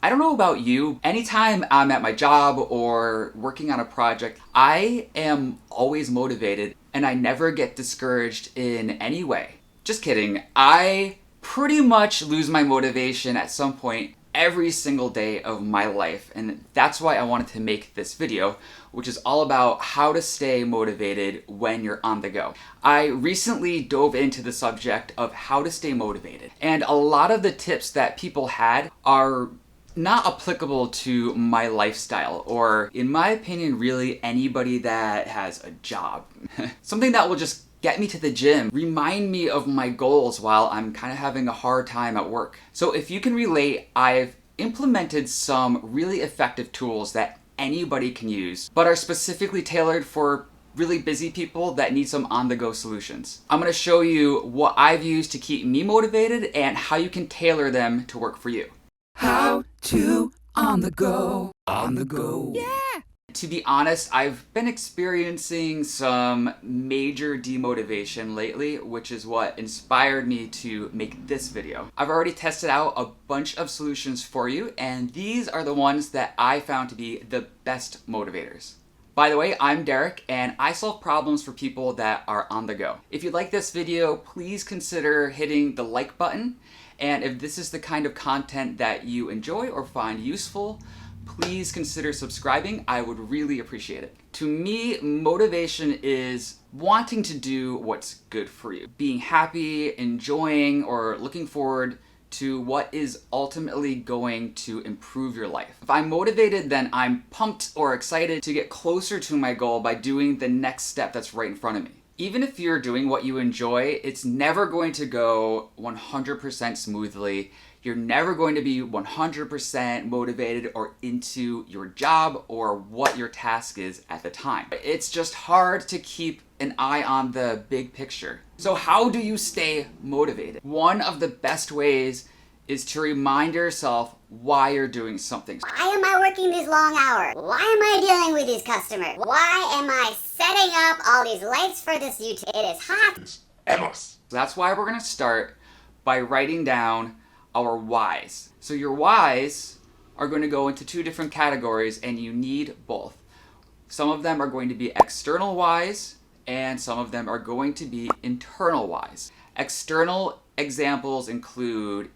I don't know about you, anytime I'm at my job or working on a project, I am always motivated and I never get discouraged in any way. Just kidding. I pretty much lose my motivation at some point every single day of my life, and that's why I wanted to make this video, which is all about how to stay motivated when you're on the go. I recently dove into the subject of how to stay motivated, and a lot of the tips that people had are not applicable to my lifestyle, or in my opinion, really anybody that has a job. Something that will just get me to the gym, remind me of my goals while I'm kind of having a hard time at work. So if you can relate, I've implemented some really effective tools that anybody can use, but are specifically tailored for really busy people that need some on-the-go solutions. I'm going to show you what I've used to keep me motivated and how you can tailor them to work for you. How to on the go. On the go. Yeah! To be honest, I've been experiencing some major demotivation lately, which is what inspired me to make this video. I've already tested out a bunch of solutions for you, and these are the ones that I found to be the best motivators. By the way, I'm Derek, and I solve problems for people that are on the go. If you like this video, please consider hitting the like button, and if this is the kind of content that you enjoy or find useful, please consider subscribing. I would really appreciate it. To me, motivation is wanting to do what's good for you. Being happy, enjoying, or looking forward to what is ultimately going to improve your life. If I'm motivated, then I'm pumped or excited to get closer to my goal by doing the next step that's right in front of me. Even if you're doing what you enjoy, it's never going to go 100% smoothly. You're never going to be 100% motivated or into your job or what your task is at the time. It's just hard to keep an eye on the big picture. So how do you stay motivated? One of the best ways is to remind yourself why you're doing something. Why am I working these long hours? Why am I dealing with these customers? Why am I setting up all these lights for this YouTube? It is hot. It's endless. That's why we're gonna start by writing down our whys. So your whys are going to go into two different categories, and you need both. Some of them are going to be external whys, and some of them are going to be internal whys. External examples include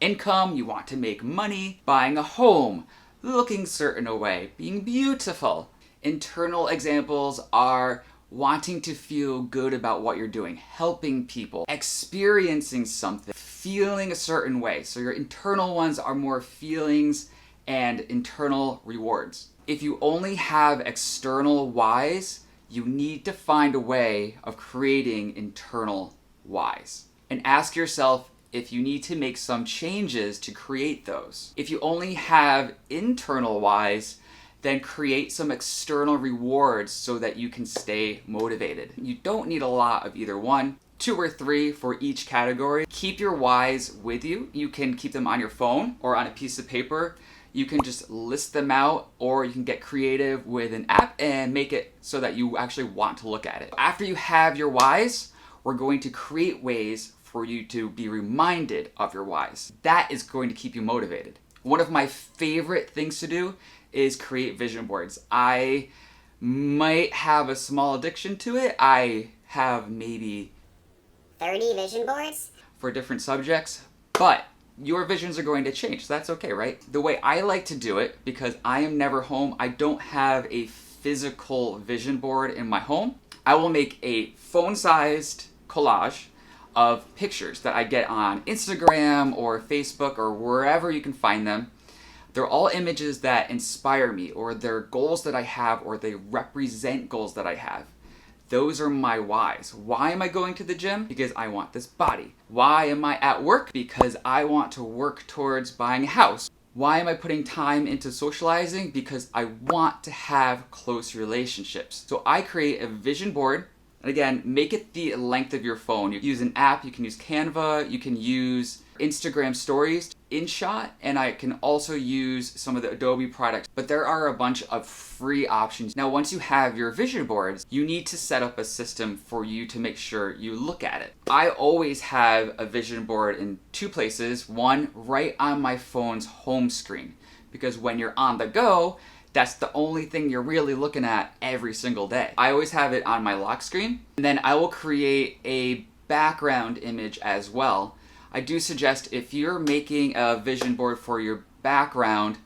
income, you want to make money, buying a home, looking a certain way, being beautiful. Internal examples are wanting to feel good about what you're doing, helping people, experiencing something, feeling a certain way. So your internal ones are more feelings and internal rewards. If you only have external whys, you need to find a way of creating internal whys. And ask yourself if you need to make some changes to create those. If you only have internal whys, then create some external rewards so that you can stay motivated. You don't need a lot of either one. 2 or 3 for each category. Keep your whys with you. You can keep them on your phone or on a piece of paper. You can just list them out, or you can get creative with an app and make it so that you actually want to look at it. After you have your whys, we're going to create ways for you to be reminded of your whys. That is going to keep you motivated. One of my favorite things to do is create vision boards. I might have a small addiction to it. I have maybe 30 vision boards? For different subjects, but your visions are going to change, so that's okay, right? The way I like to do it, because I am never home, I don't have a physical vision board in my home. I will make a phone-sized collage of pictures that I get on Instagram or Facebook or wherever you can find them. They're all images that inspire me, or they're goals that I have, or they represent goals that I have. Those are my whys. Why am I going to the gym? Because I want this body. Why am I at work? Because I want to work towards buying a house. Why am I putting time into socializing? Because I want to have close relationships. So I create a vision board, and again, make it the length of your phone. You can use an app, you can use Canva, you can use Instagram stories, InShot, and I can also use some of the Adobe products. But there are a bunch of free options. Now, once you have your vision boards, you need to set up a system for you to make sure you look at it. I always have a vision board in two places. One, right on my phone's home screen, because when you're on the go, that's the only thing you're really looking at every single day. I always have it on my lock screen, and then I will create a background image as well. I do suggest if you're making a vision board for your background,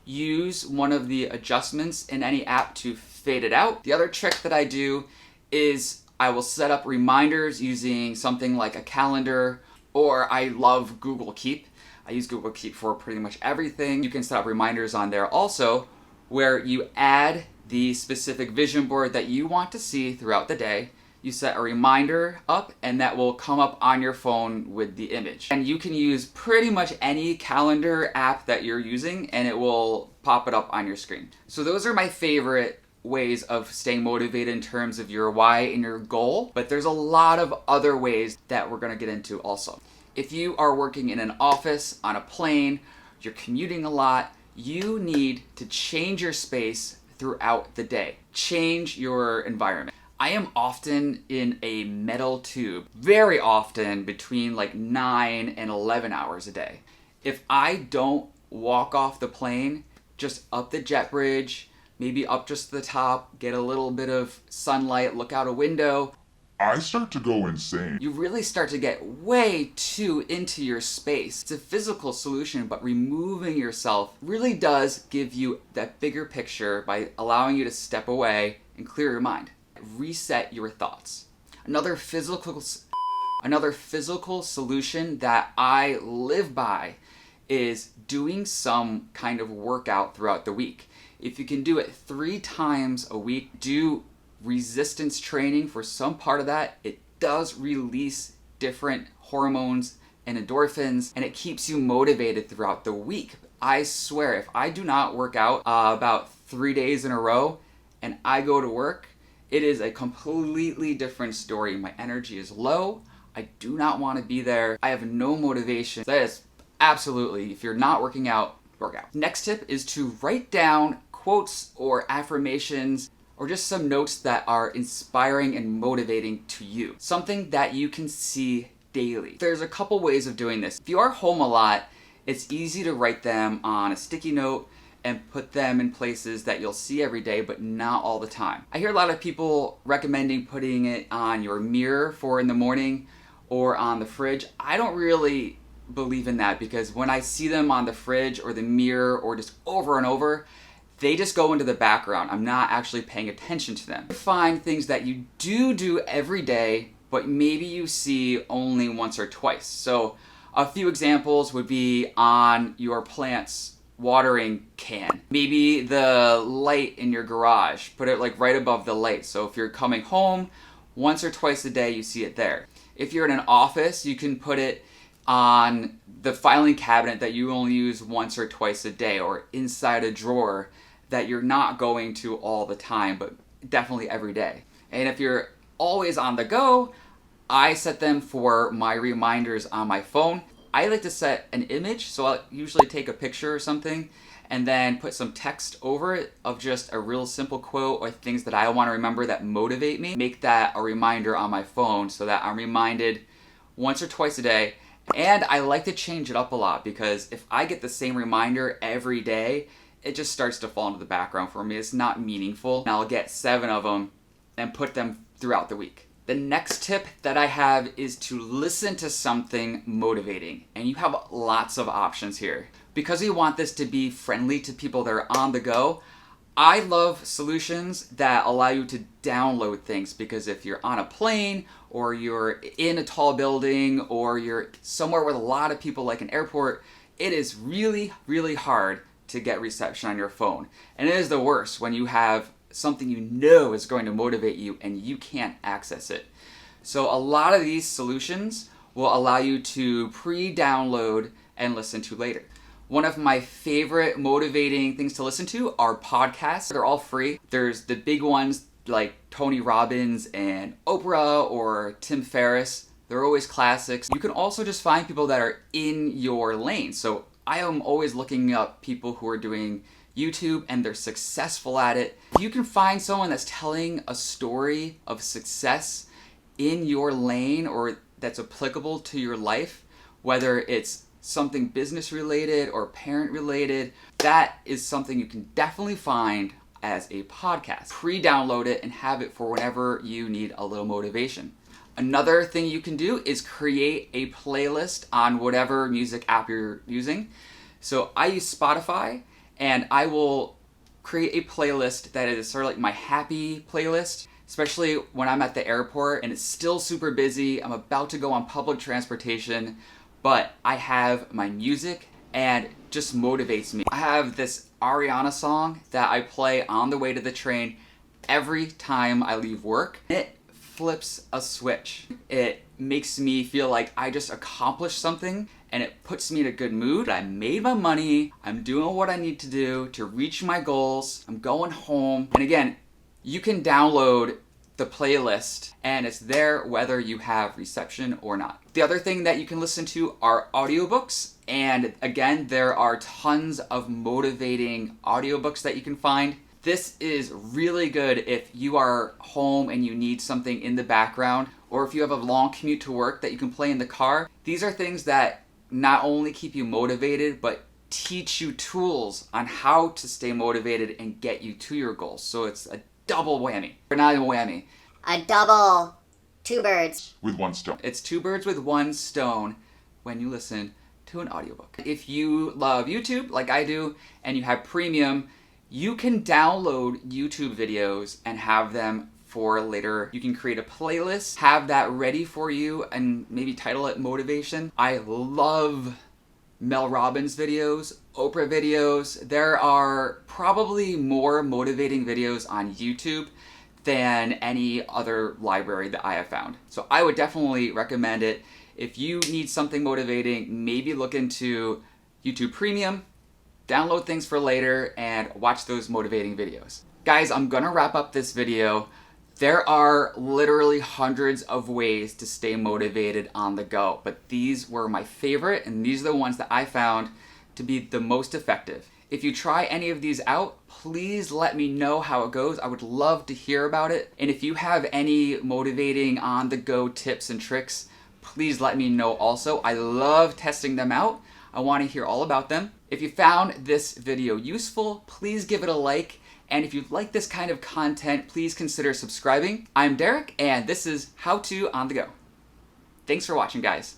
use one of the adjustments in any app to fade it out. The other trick that I do is I will set up reminders using something like a calendar, or I love Google Keep. I use Google Keep for pretty much everything. You can set up reminders on there also, where you add the specific vision board that you want to see throughout the day. You set a reminder up, and that will come up on your phone with the image. And you can use pretty much any calendar app that you're using, and it will pop it up on your screen. So those are my favorite ways of staying motivated in terms of your why and your goal, but there's a lot of other ways that we're gonna get into also. If you are working in an office, on a plane, you're commuting a lot, you need to change your space throughout the day. Change your environment. I am often in a metal tube, very often between like 9 and 11 hours a day. If I don't walk off the plane, just up the jet bridge, maybe up just to the top, get a little bit of sunlight, look out a window, I start to go insane. you really start to get way too into your space. It's a physical solution, but removing yourself really does give you that bigger picture by allowing you to step away and clear your mind. Reset your thoughts. Another physical solution that I live by is doing some kind of workout throughout the week. If you can do it 3 times a week, do resistance training for some part of that. It does release different hormones and endorphins, and it keeps you motivated throughout the week. I swear, if I do not work out about 3 days in a row and I go to work, it is a completely different story. My energy is low. I do not want to be there. I have no motivation. That is absolutely, if you're not working out, work out. Next tip is to write down quotes or affirmations or just some notes that are inspiring and motivating to you. Something that you can see daily. There's a couple ways of doing this. If you are home a lot, it's easy to write them on a sticky note and put them in places that you'll see every day, but not all the time. I hear a lot of people recommending putting it on your mirror for in the morning or on the fridge. I don't really believe in that, because when I see them on the fridge or the mirror or just over and over, they just go into the background. I'm not actually paying attention to them. Find things that you do every day, but maybe you see only once or twice. So a few examples would be on your plant's watering can. Maybe the light in your garage, put it like right above the light. So if you're coming home, once or twice a day you see it there. If you're in an office, you can put it on the filing cabinet that you only use once or twice a day, or inside a drawer that you're not going to all the time, but definitely every day. And if you're always on the go, I set them for my reminders on my phone. I like to set an image, so I'll usually take a picture or something and then put some text over it of just a real simple quote or things that I want to remember that motivate me. Make that a reminder on my phone so that I'm reminded once or twice a day. And I like to change it up a lot, because if I get the same reminder every day, it just starts to fall into the background for me. It's not meaningful. And I'll get 7 of them and put them throughout the week. The next tip that I have is to listen to something motivating. And you have lots of options here. Because we want this to be friendly to people that are on the go, I love solutions that allow you to download things, because if you're on a plane or you're in a tall building or you're somewhere with a lot of people like an airport, it is really, really hard to get reception on your phone. And it is the worst when you have something you know is going to motivate you and you can't access it. So a lot of these solutions will allow you to pre-download and listen to later. One of my favorite motivating things to listen to are podcasts. They're all free. There's the big ones like Tony Robbins and Oprah or Tim Ferriss. They're always classics. You can also just find people that are in your lane. So I am always looking up people who are doing YouTube and they're successful at it. If you can find someone that's telling a story of success in your lane or that's applicable to your life, whether it's something business related or parent related, that is something you can definitely find as a podcast. Pre-download it and have it for whenever you need a little motivation. Another thing you can do is create a playlist on whatever music app you're using. So I use Spotify, and I will create a playlist that is sort of like my happy playlist, especially when I'm at the airport and it's still super busy. I'm about to go on public transportation, but I have my music and it just motivates me. I have this Ariana song that I play on the way to the train every time I leave work. It flips a switch. It makes me feel like I just accomplished something, and it puts me in a good mood. I made my money, I'm doing what I need to do to reach my goals, I'm going home. And again, you can download the playlist and it's there whether you have reception or not. The other thing that you can listen to are audiobooks, and again, there are tons of motivating audiobooks that you can find. This is really good if you are home and you need something in the background, or if you have a long commute to work that you can play in the car. These are things that not only keep you motivated, but teach you tools on how to stay motivated and get you to your goals. So it's a double whammy. Or not even a whammy. A double, two birds. With one stone. It's two birds with one stone when you listen to an audiobook. If you love YouTube like I do and you have premium, you can download YouTube videos and have them for later. You can create a playlist, have that ready for you, and maybe title it Motivation. I love Mel Robbins videos, Oprah videos. There are probably more motivating videos on YouTube than any other library that I have found. So I would definitely recommend it. If you need something motivating, maybe look into YouTube Premium, download things for later, and watch those motivating videos. Guys, I'm gonna wrap up this video. There are literally hundreds of ways to stay motivated on the go, but these were my favorite, and these are the ones that I found to be the most effective. If you try any of these out, please let me know how it goes. I would love to hear about it. And if you have any motivating on-the-go tips and tricks, please let me know also. I love testing them out. I want to hear all about them. If you found this video useful, please give it a like. And if you like this kind of content, please consider subscribing. I'm Derek, and this is How To On The Go. Thanks for watching, guys.